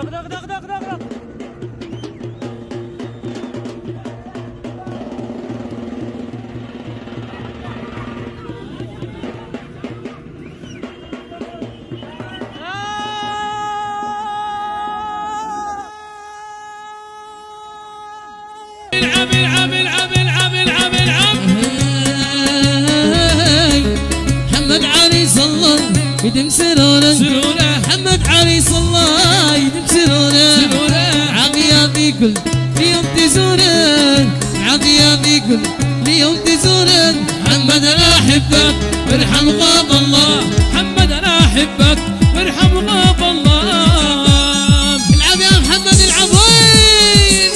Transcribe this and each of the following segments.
دق دق دق دق دق دق. العب العب العب العب العب العب. محمد عريس الله يدم سرونه محمد عريس الله يدم سرونه عافية في كل يوم تزوره عافية في كل يوم تزوره محمد انا احبك ارحم غاب الله. محمد انا احبك ارحم غاب الله. العب يا محمد العب وين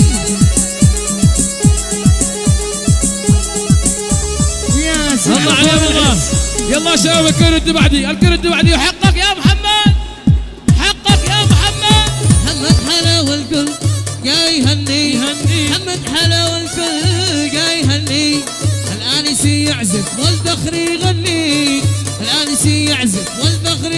يا سلام. الله عليك الله. يلا شباب الكرد بعدي الكرد بعدي. حقك يا محمد حقك يا محمد. محمد حلاوة الكل جاي يهني محمد حلاوة الكل جاي يهني. الآنسي يعزف والفخر يغني الآنسي يعزف والفخر